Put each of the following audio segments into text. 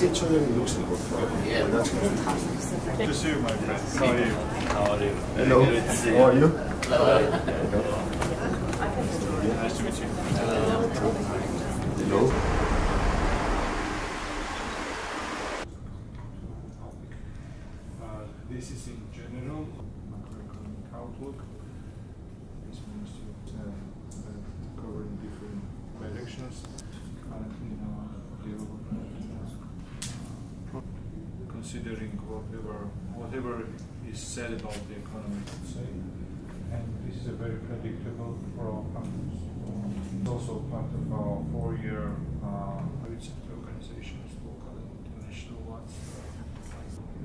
it looks like. Yeah, that's good. Good to see you, my friend. How are you? How are you? Hello. Good to see you. How are you? Hello. Nice to meet you. Hello. This is in general macroeconomic outlook. This means covering different directions. Currently in our development, considering whatever is said about the economy, let's say, and this is a very predictable for our countries. It's also part of our 4-year private sector organizations, local and international ones.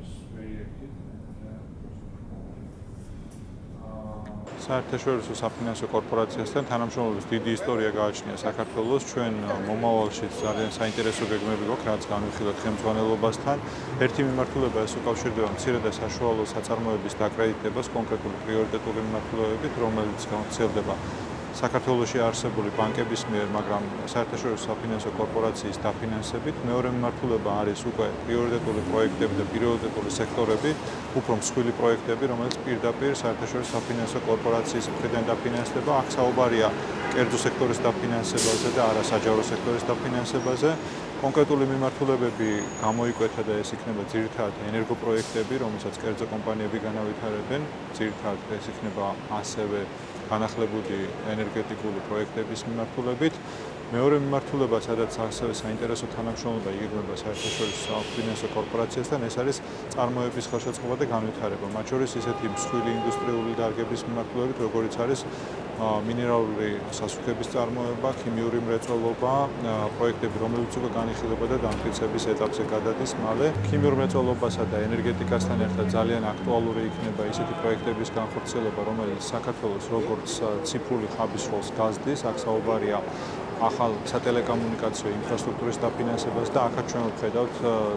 It's very active. საერთაშორისო საფინანსო კორპორაციასთან თანამშრომლობის დიდი ისტორია გააჩნია საქართველოს. ჩვენ მომავალში ძალიან საინტერესო გეგმები გვაქვს, რაც განვიხილოთ ხელმძღვანელობასთან. ერთი მიმართულება ეს უკავშირდება მცირე და საშუალო საწარმოების დაკრედიტებას კონკრეტული პრიორიტეტული მიმართულებებით, რომელიც განხორციელდება საქართველოში არსებული ბანკების მიერ, მაგრამ საერთაშორისო საფინანსო კორპორაციის დაფინანსებით. მეორე მიმართულება არის უკვე პრიორიტეტული პროექტები და პრიორიტეტული სექტორები, უფრო მსხვილი პროექტები, რომელიც პირდაპირ საერთაშორისო საფინანსო კორპორაციის მხრიდან დაფინანსდება. აქ საუბარია კერძო სექტორის დაფინანსებაზე და არასაჯარო სექტორის დაფინანსებაზე. კონკრეტული მიმართულებები გამოიკვეთა და ეს იქნება ძირითადად ენერგოპროექტები, რომელსაც კერძო კომპანიები განავითარებენ. ძირითადად ეს იქნება ასევე განახლებული ენერგეტიკული პროექტების მიმართულებით. მეორე მიმართულება, სადაც ასევე საინტერესო თანამშრომლობა იგეგმება საერთაშორისო საფინანსო კორპორაციასთან, ეს არის წარმოების ხელშეწყობა და განვითარება. მათ შორის ისეთი მსხვილი ინდუსტრიული დარგების მიმართულებით, როგორიც არის მინერალური სასუქების წარმოება, ქიმიური მრეწველობა, პროექტები, რომელიც უკვე განიხილება და დამტკიცების ეტაპზე გადადის მალე. ქიმიურ მრეწველობასა და ენერგეტიკასთან ერთად ძალიან აქტუალური იქნება ისეთი პროექტების განხორციელება, რომელიც საქართველოს როგორც ციფრული ხაბის როლს გაზდის. აქ საუბარია ახალ სატელეკომუნიკაციო ინფრასტრუქტურის დაფინანსებას და აქაც ჩვენ ვხედავთ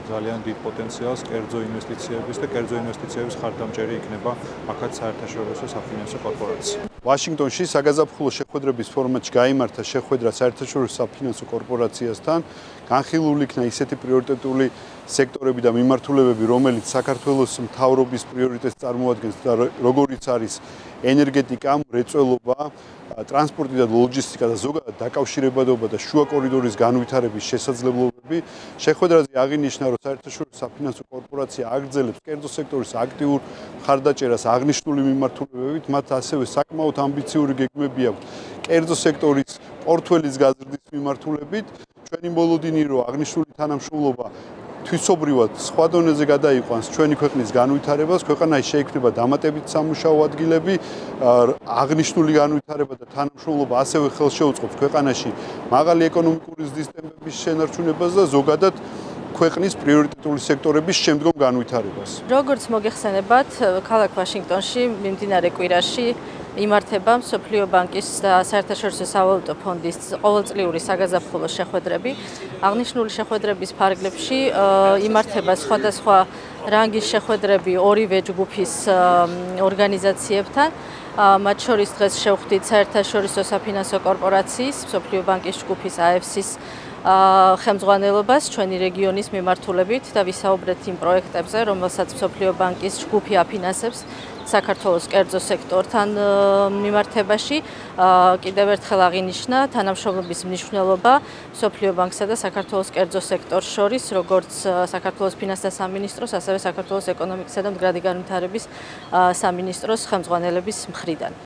ძალიან დიდ პოტენციალს კერძო ინვესტიციების და კერძო ინვესტიციების ხარდამჭერი იქნება აქაც საერთაშორისო საფინანსო კორპორაცია. ვაშინგტონში საგაზაფხულო შეხვედრების ფორმატში გაიმართა შეხვედრა საერთაშორისო საფინანსო კორპორაციასთან. განხილული იქნა ისეთი პრიორიტეტული სექტორები და მიმართულებები, რომელიც საქართველოს მთავრობის პრიორიტეტს წარმოადგენს და როგორიც არის ენერგეტიკა, მრეწველობა, ტრანსპორტი და ლოჯისტიკა და ზოგადად დაკავშირებადობა და შუა კორიდორის განვითარების შესაძლებლობები. შეხვედრაზე აღინიშნა, რომ საერთაშორისო საფინანსო კორპორაცია აგრძელებს კერძო სექტორის აქტიურ მხარდაჭერას აღნიშნული მიმართულებებით, მათ ასევე საკმაოდ ამბიციური გეგმები აქვს კერძო სექტორის პორტფელის გაზრდის მიმართულებით. ჩვენი მოლოდინი, რომ აღნიშნული თანამშრომლობა თვისობრივად სხვა დონეზე გადაიყვანს ჩვენი ქვეყნის განვითარებას, ქვეყანაში შეიქმნება დამატებით სამუშაო ადგილები, აღნიშნული განვითარება და თანამშრომლობა ასევე ხელს შეუწყობს ქვეყანაში მაღალი ეკონომიკური ზრდის ტემპების შენარჩუნებას და ზოგადად ქვეყნის პრიორიტეტული სექტორების შემდგომ განვითარებას. როგორც მოგეხსენებათ, ქალაქ ვაშინგტონში მიმდინარე კვირაში იმართება მსოფლიო ბანკის და საერთაშორისო სავალუტო ფონდის ყოველწლიური საგაზაფხულო შეხვედრები. აღნიშნული შეხვედრების ფარგლებში იმართება სხვადასხვა რანგის შეხვედრები ორივე ჯგუფის ორგანიზაციებთან. მათ შორის დღეს შევხვდით საერთაშორისო საფინანსო კორპორაციის, მსოფლიო ბანკის ჯგუფის AFC-ის ხელმძღვანელობას ჩვენი რეგიონის მიმართულებით და ვისაუბრეთ იმ პროექტებზე, რომელსაც მსოფლიო ბანკის ჯგუფი აფინანსებს საქართველოს კერძო სექტორთან მიმართებაში. კიდევ ერთხელ აღინიშნა თანამშრომლობის მნიშვნელობა მსოფლიო ბანკსა და საქართველოს კერძო სექტორს შორის, როგორც საქართველოს ფინანსთა სამინისტროს, ასევე საქართველოს ეკონომიკისა და მდგრადი განვითარების სამინისტროს ხელმძღვანელების მხრიდან.